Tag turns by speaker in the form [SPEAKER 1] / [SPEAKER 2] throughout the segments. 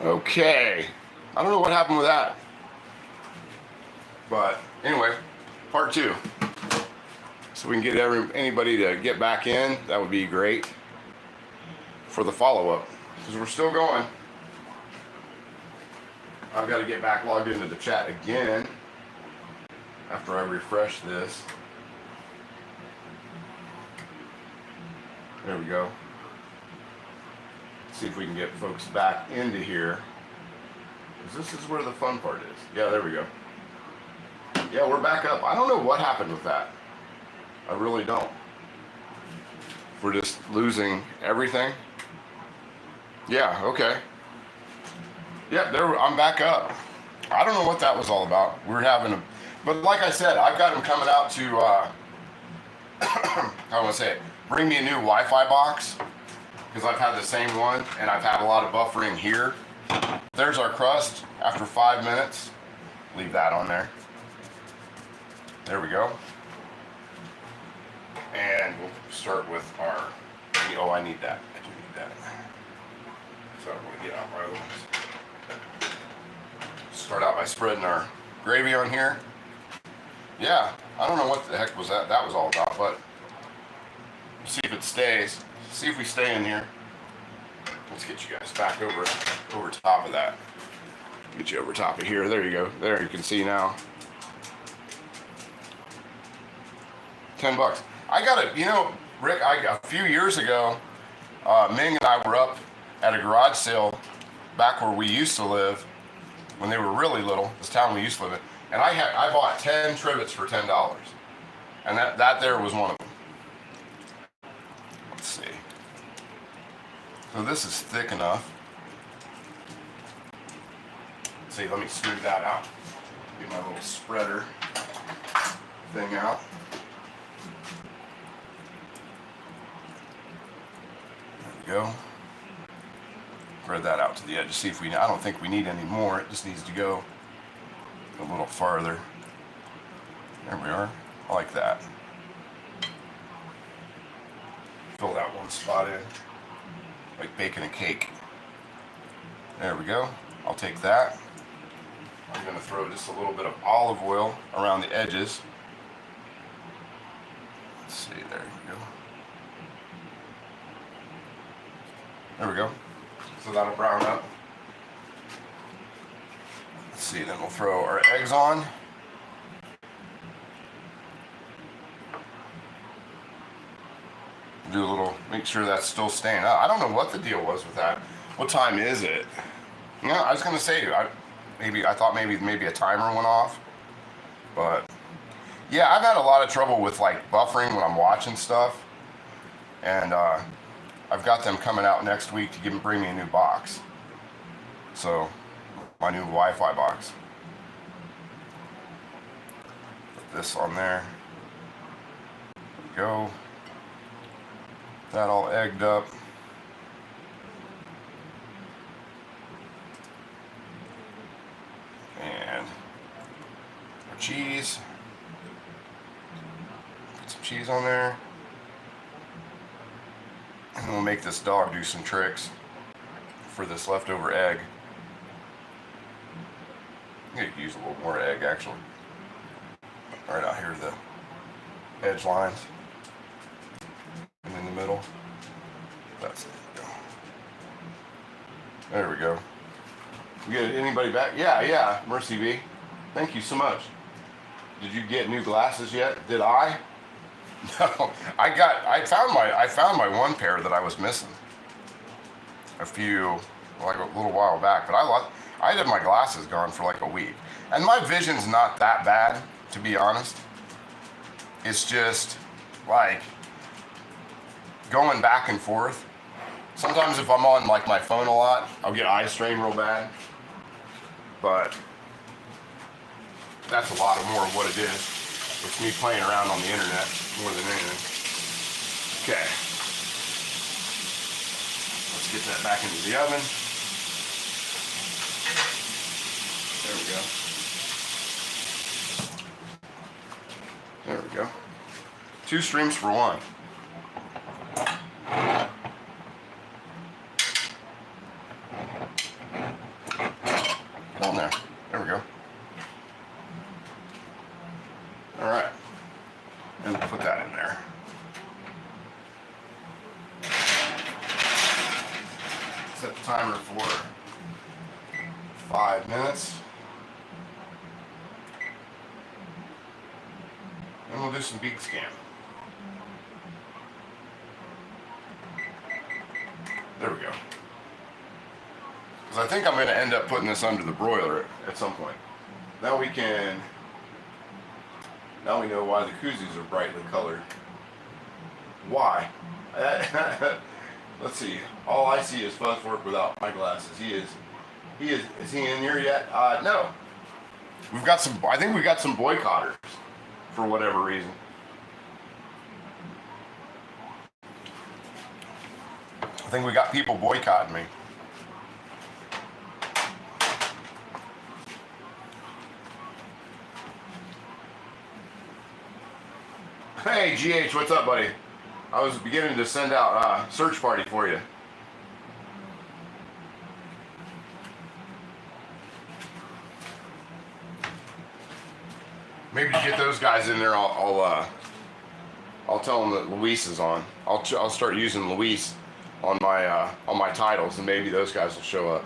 [SPEAKER 1] Okay. I don't know what happened with that. But anyway, part two. So we can get anybody to get back in. That would be great for the follow-up. Because we're still going. I've got to get back logged into the chat again after I refresh this. There we go. See if we can get folks back into here. This is where the fun part is. Yeah, there we go. Yeah, we're back up. I don't know what happened with that. I really don't. We're just losing everything. Yeah, okay. Yeah, I'm back up. I don't know what that was all about. We're having a, but like I said, I've got them coming out to, I want to say it, bring me a new Wi-Fi box, because I've had the same one, and I've had a lot of buffering here. There's our crust after 5 minutes. Leave that on there. There we go. And we'll start with our, oh, I need that. I do need that. So I'm going to get out my own. Start out by spreading our gravy on here. Yeah, I don't know what the heck was that was all about, but see if it stays. See if we stay in here. Let's get you guys back over top of that. Get you over top of here. There you go. There you can see now. $10. I got it. You know, Rick, a few years ago, Ming and I were up at a garage sale back where we used to live when they were really little, this town we used to live in, and I bought 10 trivets for $10, and that there was one of them. Let's see. So this is thick enough. Let's see, let me smooth that out. Get my little spreader thing out. There we go. Spread that out to the edge to see if I don't think we need any more. It just needs to go a little farther. There we are. I like that. Fill that one spot in, like baking a cake. There we go. I'll take that. I'm going to throw just a little bit of olive oil around the edges. Let's see, there we go. There we go. So that'll brown up. Let's see, then we'll throw our eggs on. Do a little, make sure that's still staying up. I don't know what the deal was with that. What time is it? No, I was gonna say, I thought maybe a timer went off. But yeah, I've had a lot of trouble with like buffering when I'm watching stuff. And I've got them coming out next week to bring me a new box. So, my new Wi-Fi box. Put this on there. There we go. That all egged up. And our cheese. Put some cheese on there. And we'll make this dog do some tricks for this leftover egg. I could use a little more egg actually. Right out here, the edge lines. And in the middle. That's it. There we go. We get anybody back? Yeah, Mercy V. Thank you so much. Did you get new glasses yet? Did I? No, I found my one pair that I was missing like a little while back, but I had my glasses gone for like a week, and my vision's not that bad, to be honest. It's just like going back and forth. Sometimes if I'm on like my phone a lot, I'll get eye strain real bad, but that's a lot more of what it is. It's me playing around on the internet more than anything. Okay. Let's get that back into the oven. There we go. There we go. 2 streams for 1. Set the timer for 5 minutes. And we'll do some beak scan. There we go. Because I think I'm going to end up putting this under the broiler at some point. Now we know why the koozies are brightly colored. Why? Let's see. All I see is Fuzzfork without my glasses. Is he in here yet? No. I think we got some boycotters for whatever reason. I think we got people boycotting me. Hey, GH, what's up, buddy? I was beginning to send out a search party for you. Maybe to get those guys in there, I'll tell them that Luis is on. I'll start using Luis on my titles, and maybe those guys will show up.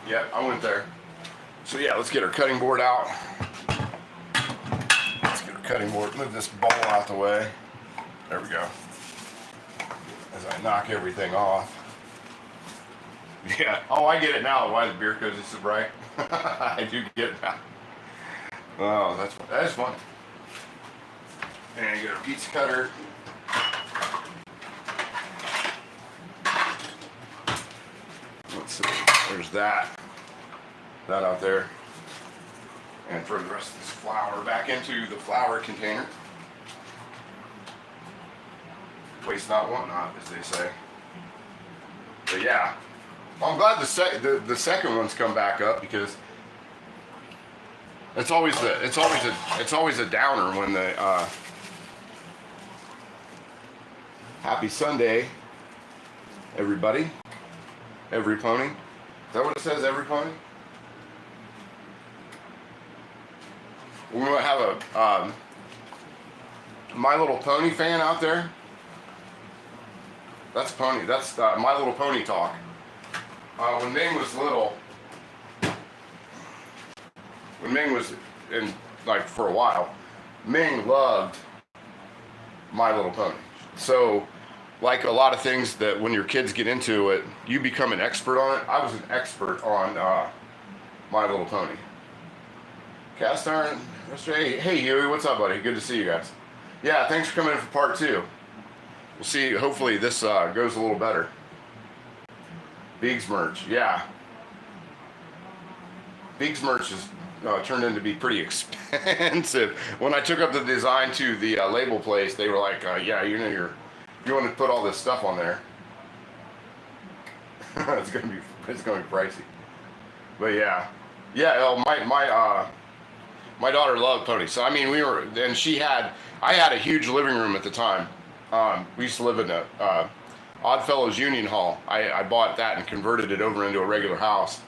[SPEAKER 1] Yeah, I went there. So yeah, let's get our cutting board out. Cutting board, move this bowl out the way. There we go. As I knock everything off. Yeah, oh, I get it now, why the beer cozy is so bright. I do get it now. Oh, that is fun. And get a pizza cutter. Let's see, there's that out there. And throw the rest of this flour back into the flour container. Waste not, want not, as they say. But yeah, I'm glad the second one's come back up, because it's always a downer when the Happy Sunday, everybody, every pony. Is that what it says, every pony? We're going to have a My Little Pony fan out there. That's Pony. That's My Little Pony talk. When Ming was little, when Ming was in, like, for a while, Ming loved My Little Pony. So, like a lot of things that when your kids get into it, you become an expert on it. I was an expert on My Little Pony. Cast iron. Hey Huey, what's up, buddy? Good to see you guys. Yeah, thanks for coming in for part 2. We'll see. Hopefully this goes a little better. Biggs merch, yeah. Biggs merch has turned into be pretty expensive. When I took up the design to the label place, they were like, "Yeah, you want to put all this stuff on there. it's gonna be pricey." But yeah, my daughter loved ponies. So I mean, I had a huge living room at the time. We used to live in a Oddfellows Union Hall. I bought that and converted it over into a regular house.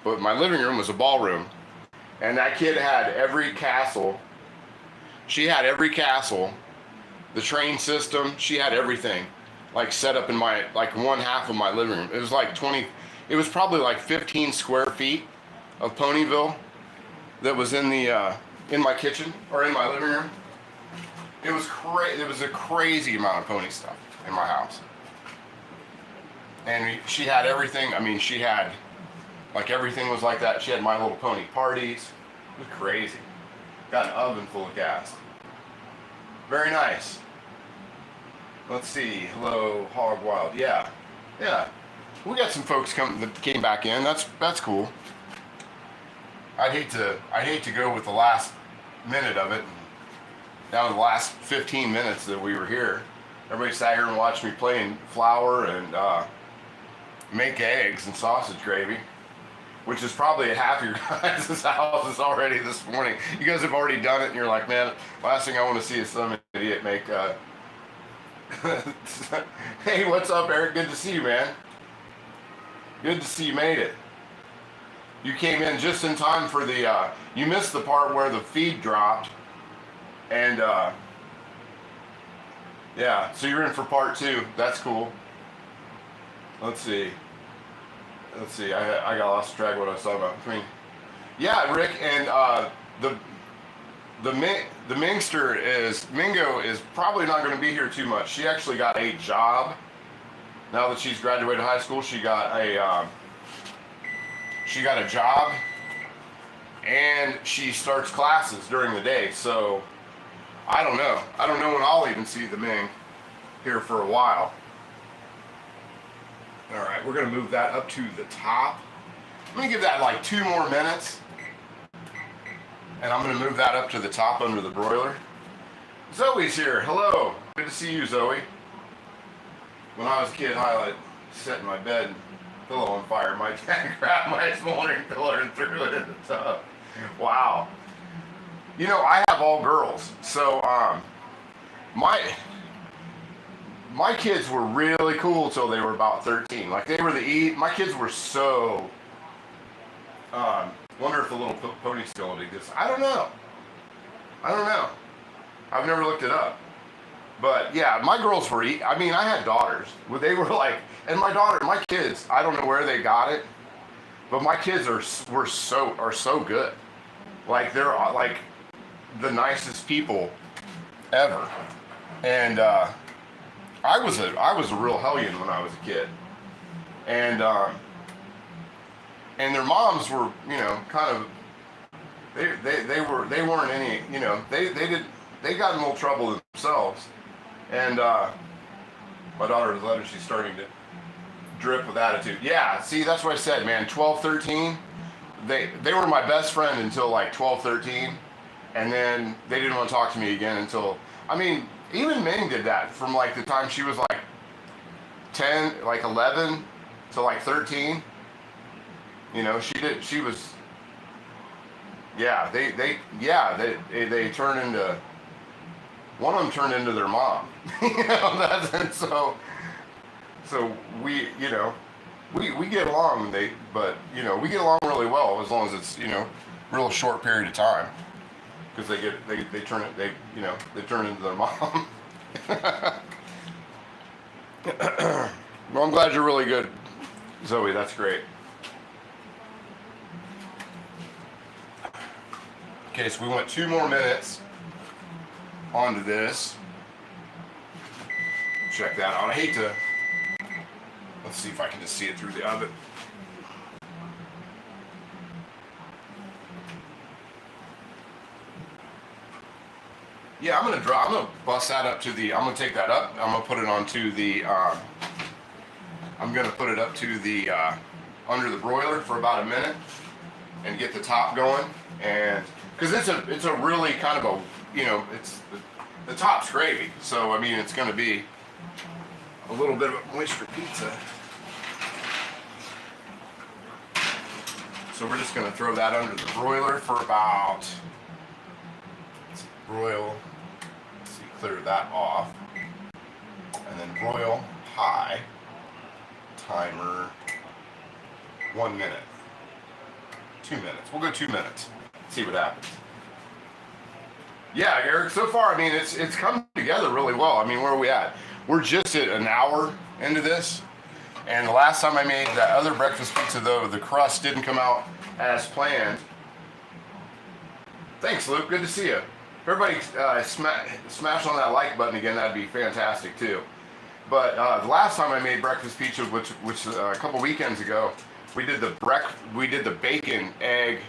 [SPEAKER 1] But my living room was a ballroom. And that kid had every castle. She had every castle. The train system, she had everything. Like set up in one half of my living room. It was like it was probably like 15 square feet of Ponyville that was in my kitchen or in my living room. It was It was a crazy amount of pony stuff in my house. And she had everything. I mean, she had, like, everything was like that. She had My Little Pony parties. It was crazy. Got an oven full of gas. Very nice. Let's see. Hello, Hog Wild. Yeah. We got some folks that came back in. That's cool. I'd hate to go with the last minute of it. Down to the last 15 minutes that we were here. Everybody sat here and watched me playing flour and make eggs and sausage gravy, which is probably at half your guys' houses already this morning. You guys have already done it, and you're like, man, last thing I want to see is some idiot make. Hey, what's up, Eric? Good to see you, man. Good to see you made it. You came in just in time for the. You missed the part where the feed dropped, and Yeah, so you're in for part 2. That's cool. Let's see. I got lost track of what I was talking about. Yeah, Rick, and the the Mingster is Mingo is probably not going to be here too much. She actually got a job now that she's graduated high school. She got a job, and she starts classes during the day. So I don't know. I don't know when I'll even see the Ming here for a while. All right, we're gonna move that up to the top. I'm gonna give that like 2 more minutes, and I'm gonna move that up to the top under the broiler. Zoe's here. Hello. Good to see you, Zoe. When I was a kid, I would sit in my bed, pillow on fire. My dad grabbed my smoldering pillow and threw it in the tub. Wow. You know, I have all girls, so my kids were really cool till they were about 13. Like they were my kids were so. Wonder if the little pony still exists. I don't know. I've never looked it up. But yeah, my girls were. I mean, I had daughters. They were like, and my kids. I don't know where they got it, but my kids are so good. Like they're like the nicest people ever. And I was a real hellion when I was a kid. And their moms were, you know, kind of they weren't any, you know, they got in a little trouble themselves. And my daughter's letter, she's starting to drip with attitude. Yeah, see, that's what I said, man. 12, 13, they were my best friend until like 12, 13, and then they didn't want to talk to me again until, I mean, even Ming did that from like the time she was like 10, like 11 to like 13. You know, she was, yeah, they turned into, one of them turned into their mom. You know, and so we, you know, we get along, but you know, we get along really well as long as it's, you know, real short period of time, because they turn into their mom. Well, I'm glad you're really good, Zoe. That's great. Okay, so we went 2 more minutes onto this. Check that out. I hate to. Let's see if I can just see it through the oven. Yeah, I'm gonna bust that up to the. I'm gonna take that up. I'm gonna put it onto the. I'm gonna put it up to the under the broiler for about a minute and get the top going, and because it's a really kind of a, you know, it's the top's gravy, so I mean it's gonna be a little bit of a moisture pizza. So we're just gonna throw that under the broiler for about. Let's broil. Let's see, clear that off, and then broil high. Timer. 1 minute. 2 minutes. We'll go 2 minutes. See what happens. Yeah, Eric. So far, I mean, it's come together really well. I mean, where are we at? We're just at an hour into this, and the last time I made that other breakfast pizza, though, the crust didn't come out as planned. Thanks, Luke. Good to see you. If everybody smash on that like button again, that'd be fantastic too. But the last time I made breakfast pizza, which a couple weekends ago, we did the bacon, egg,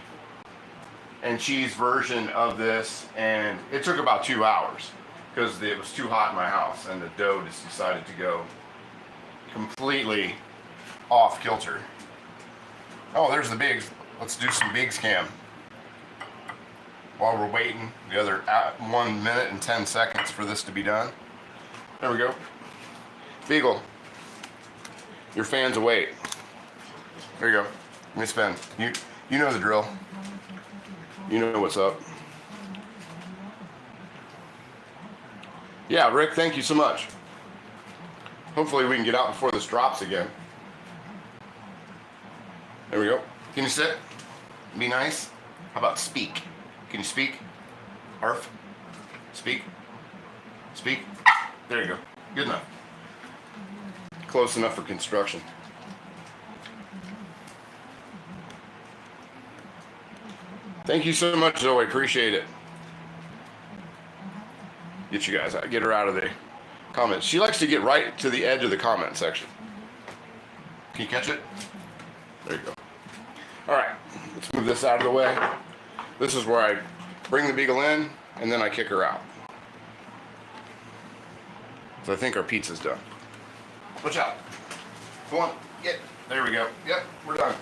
[SPEAKER 1] and cheese version of this, and it took about 2 hours because it was too hot in my house, and the dough just decided to go completely off kilter. Oh, there's the bigs. Let's do some bigs cam. While we're waiting the other 1 minute and 10 seconds for this to be done. There we go. Beagle, your fans await. There you go. Let me spin. You know the drill. You know what's up. Yeah, Rick, thank you so much. Hopefully we can get out before this drops again. There we go. Can you sit? Be nice? How about speak? Can you speak? Arf? Speak? Speak? There you go. Good enough. Close enough for construction. Thank you so much, Zoe. Appreciate it. Get you guys, get her out of the comments. She likes to get right to the edge of the comment section. Can you catch it? There you go. All right, let's move this out of the way. This is where I bring the beagle in and then I kick her out. So I think our pizza's done. Watch out. Go on, get. There we go. Yep, we're done.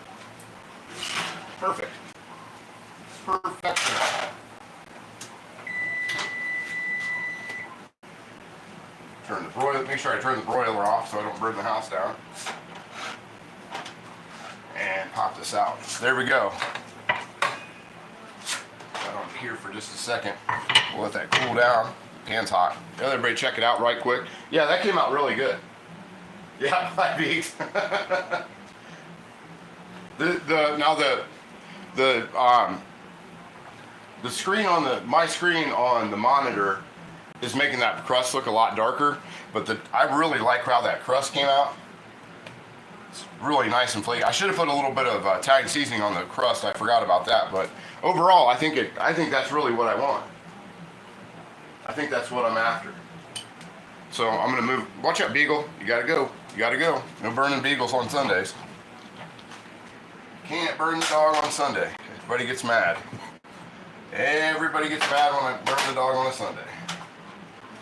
[SPEAKER 1] Perfect. Perfection. Turn the broiler, make sure I turn the broiler off so I don't burn the house down. And pop this out. There we go. Got on here for just a second. We'll let that cool down. Pan's hot. Everybody check it out right quick. Yeah, that came out really good. Yeah, 5 weeks. The screen on my screen on the monitor is making that crust look a lot darker, but I really like how that crust came out. It's really nice and flaky. I should have put a little bit of Italian seasoning on the crust. I forgot about that, but overall, I think that's really what I want. I think that's what I'm after. So I'm gonna move. Watch out, beagle. You gotta go. You gotta go. No burning beagles on Sundays. Can't burn the dog on Sunday. Everybody gets mad. Everybody gets mad when I burn the dog on a Sunday.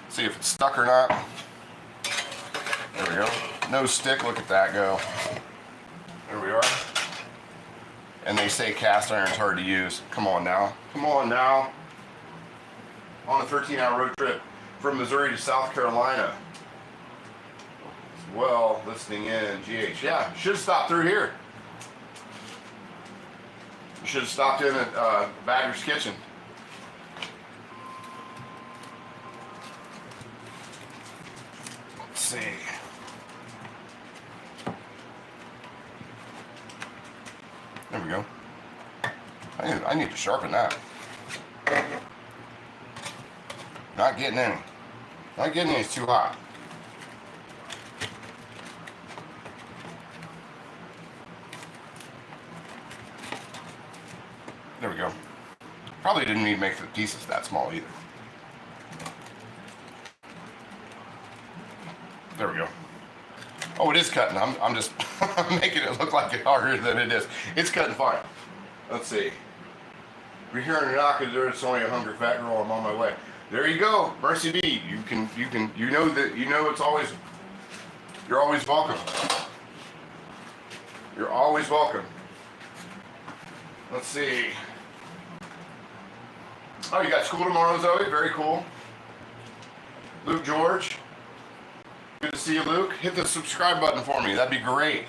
[SPEAKER 1] See if it's stuck or not. There we go. No stick. Look at that go. There we are. And they say cast iron's hard to use. Come on now. Come on now. On a 13-hour road trip from Missouri to South Carolina. Well, listening in, GH. Yeah, should have stopped through here. You should have stopped in at Badger's Kitchen. Let's see. There we go. I need to sharpen that. Not getting any. Not getting any, it's too hot. There we go. Probably didn't need to make the pieces that small either. There we go. Oh, it is cutting. I'm just making it look like it's harder than it is. It's cutting fine. Let's see. If you're hearing a knock, it's only a hungry fat girl. I'm on my way. There you go, Mercy B. You know it's always, you're always welcome. You're always welcome. Let's see. Oh, you got school tomorrow, Zoe? Very cool. Luke George. Good to see you, Luke. Hit the subscribe button for me. That'd be great.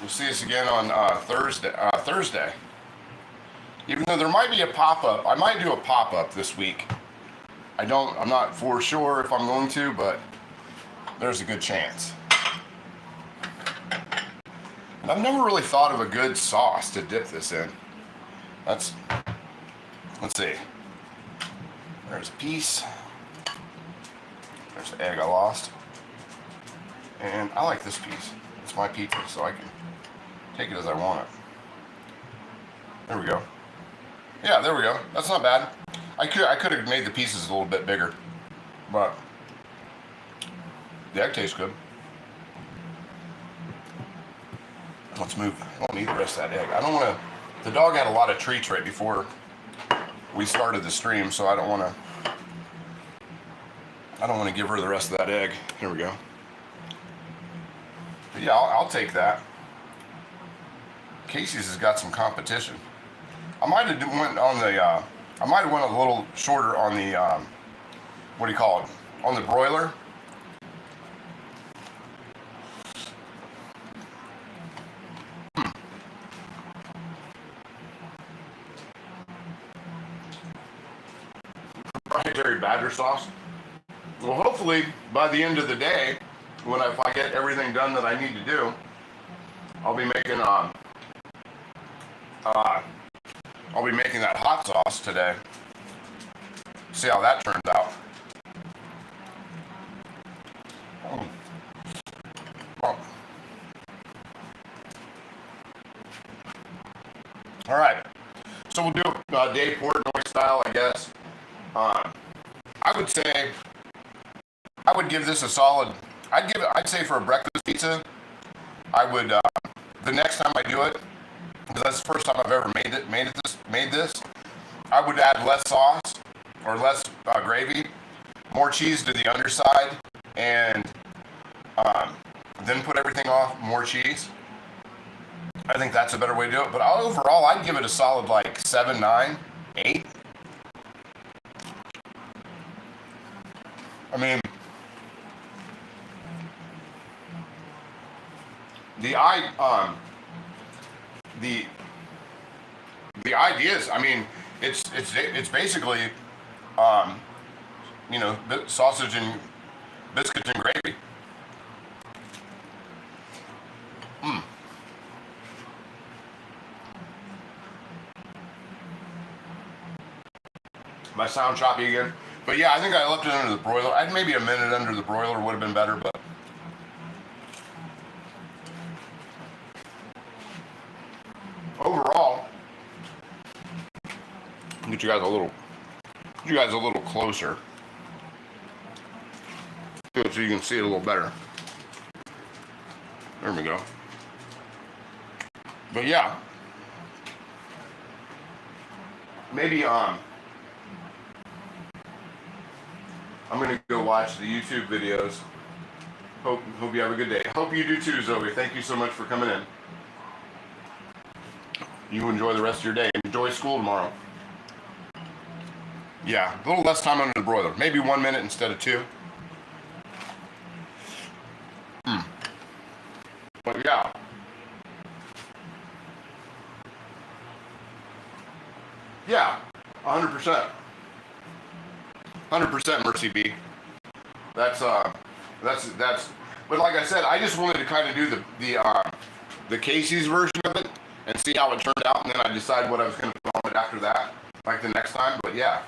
[SPEAKER 1] We'll see us again on Thursday. Even though there might be a pop-up. I might do a pop-up this week. I'm not for sure if I'm going to, but there's a good chance. And I've never really thought of a good sauce to dip this in. Let's see. There's a piece. There's the egg I lost. And I like this piece. It's my pizza, so I can take it as I want it. There we go. Yeah, there we go. That's not bad. I could have made the pieces a little bit bigger, but the egg tastes good. Let's move. I don't need the rest of that egg. I don't want to. The dog had a lot of treats right before we started the stream, so I don't want to give her the rest of that egg. Here we go. But yeah, I'll take that. Casey's has got some competition. I might have went on the. I might have went a little shorter on the, what do you call it, on the broiler. Proprietary Badger sauce. Well, hopefully by the end of the day, if I get everything done that I need to do, I'll be making that hot sauce today. See how that turns out. Mm. Oh. All right. So we'll do Dave Portnoy style, I guess. Uh, I would say I would give this a solid. I'd say for a breakfast pizza, I would the next time I do it, because that's the first time I've ever made this. I would add less sauce or less gravy, more cheese to the underside, and then put everything off, more cheese. I think that's a better way to do it. But overall, I'd give it a solid like 7, 9, 8. I mean, the I the the idea is, I mean, it's basically sausage and biscuits and gravy. Mm. My sound choppy again. But yeah, I think I left it under the broiler. I'd maybe a minute under the broiler would have been better, but overall, get you guys a little closer to it so you can see it a little better. There we go. But yeah, maybe I'm gonna go watch the YouTube videos. Hope you have a good day. Hope you do too, Zoe. Thank you so much for coming in. You enjoy the rest of your day. Enjoy school tomorrow. Yeah, a little less time under the broiler. Maybe 1 minute instead of 2. But yeah. Yeah, 100%. 100% Mercy B. That's but like I said, I just wanted to kind of do the Casey's version of it and see how it turned out, and then I decide what I was going to put on it after that, like the next time. But yeah,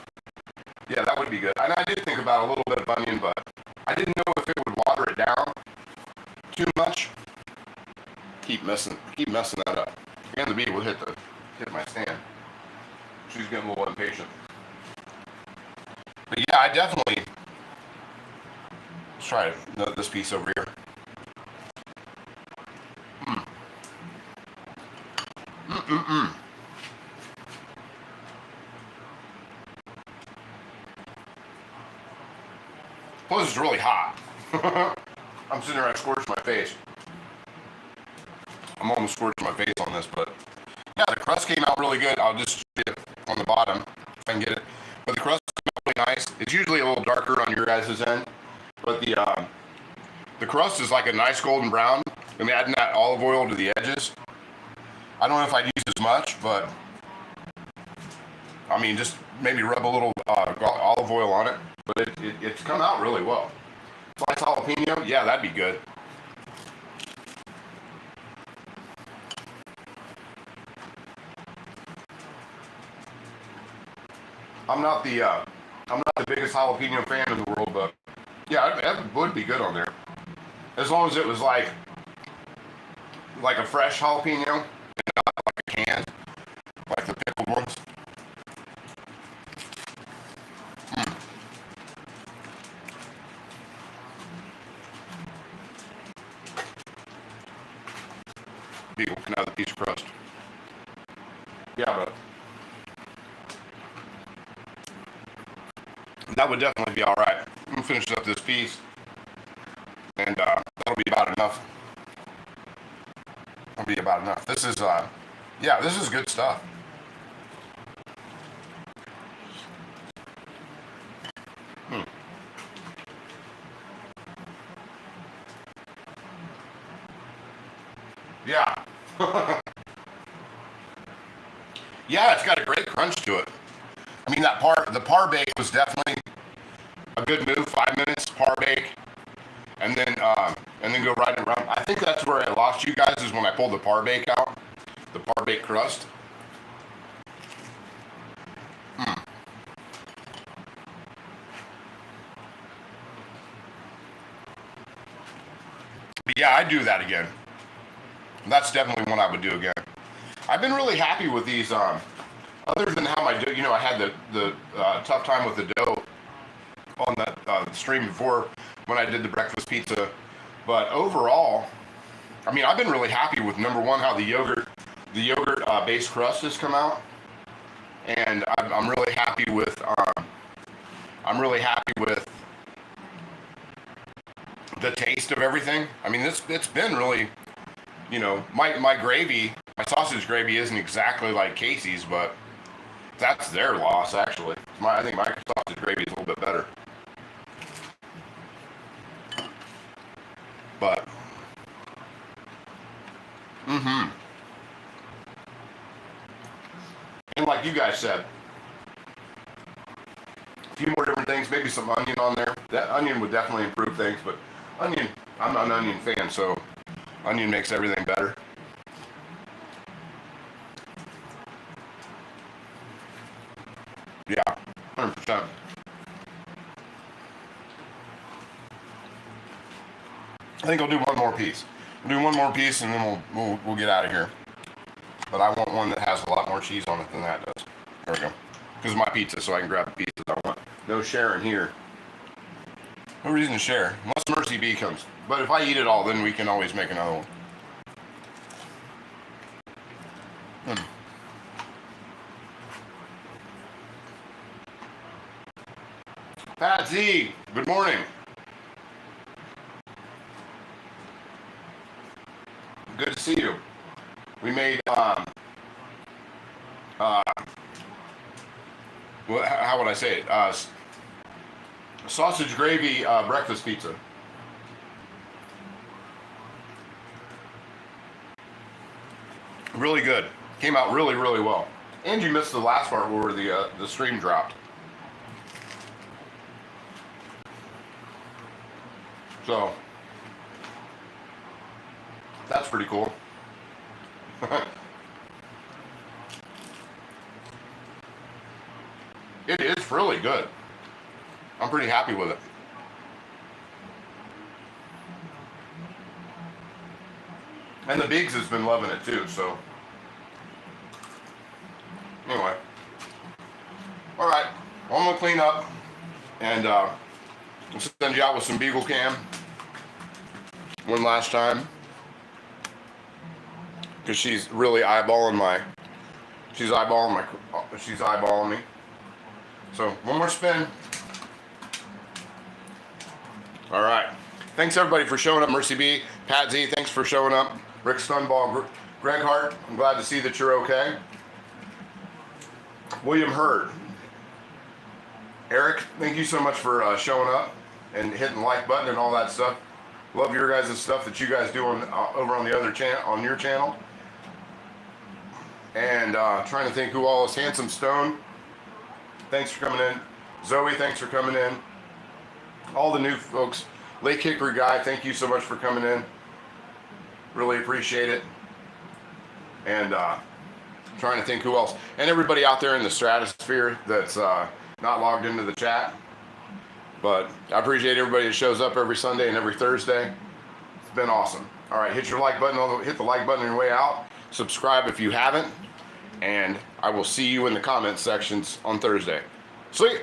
[SPEAKER 1] that would be good. And I did think about a little bit of onion, but I didn't know if it would water it down too much. Keep messing that up. And the bee will hit my stand. She's getting a little impatient. But yeah, I definitely. Let's try this piece over here. Plus, it's really hot. I'm sitting there, I scorched my face. I'm almost scorched my face on this, but yeah, the crust came out really good. I'll just get it on the bottom if I can get it. But the crust came out really nice. It's usually a little darker on your guys' end, but the crust is like a nice golden brown. And adding that olive oil to the edges. I don't know if I'd use as much, but I mean, just maybe rub a little olive oil on it. But it's come out really well. Sliced jalapeno, yeah, that'd be good. I'm not the biggest jalapeno fan in the world, but yeah, that would be good on there. As long as it was like a fresh jalapeno, and not like a can, like the pickled ones. People can have the piece of crust. Yeah, but that would definitely be all right. I'm gonna finish up this piece, and that'll be about enough. That'll be about enough. This is, this is good stuff. Yeah. Yeah, it's got a great crunch to it. I mean, the par bake was definitely a good move. 5 minutes par bake, and then go right around. I think that's where I lost you guys, is when I pulled the par bake out, the par bake crust. But yeah, I'd do that again. That's definitely one I would do again. I've been really happy with these. Other than how my dough, I had the tough time with the dough on that stream before when I did the breakfast pizza. But overall, I mean, I've been really happy with number one, how the yogurt based crust has come out, and I'm really happy with the taste of everything. I mean, it's been really, my gravy, my sausage gravy isn't exactly like Casey's, but that's their loss actually. I think my sausage gravy is a little bit better. But, and like you guys said, a few more different things, maybe some onion on there. That onion would definitely improve things, but onion, I'm not an onion fan, so onion makes everything better. Yeah, 100%. I think I'll do one more piece. We'll do one more piece and then we'll get out of here. But I want one that has a lot more cheese on it than that does. There we go. Because it's my pizza, so I can grab the pieces I want. No sharing here. No reason to share, unless Mercy B comes. But if I eat it all, then we can always make another one. Pat Z, good morning. Good to see you. We made, how would I say it? Sausage gravy breakfast pizza. Really good. Came out really, really well. And you missed the last part where the stream dropped. So, that's pretty cool. It is really good. I'm pretty happy with it. And the Bigs has been loving it too, so. Anyway. Alright, well, I'm gonna clean up and I'll send you out with some Beagle Cam one last time. Because she's really eyeballing me. So, one more spin. All right. Thanks everybody for showing up. Mercy B, Pat Z, thanks for showing up. Rick Stunball, Greg Hart, I'm glad to see that you're okay. William Hurd. Eric, thank you so much for showing up and hitting the like button and all that stuff. Love your guys' stuff that you guys do over on the other channel, on your channel. And trying to think who all is. Handsome Stone, thanks for coming in. Zoe, thanks for coming in. All the new folks. Lake Hickory Guy, thank you so much for coming in. Really appreciate it. And trying to think who else. And everybody out there in the stratosphere that's not logged into the chat. But I appreciate everybody that shows up every Sunday and every Thursday. It's been awesome. All right, hit your like button. Hit the like button on your way out. Subscribe if you haven't. And I will see you in the comment sections on Thursday. Sweet.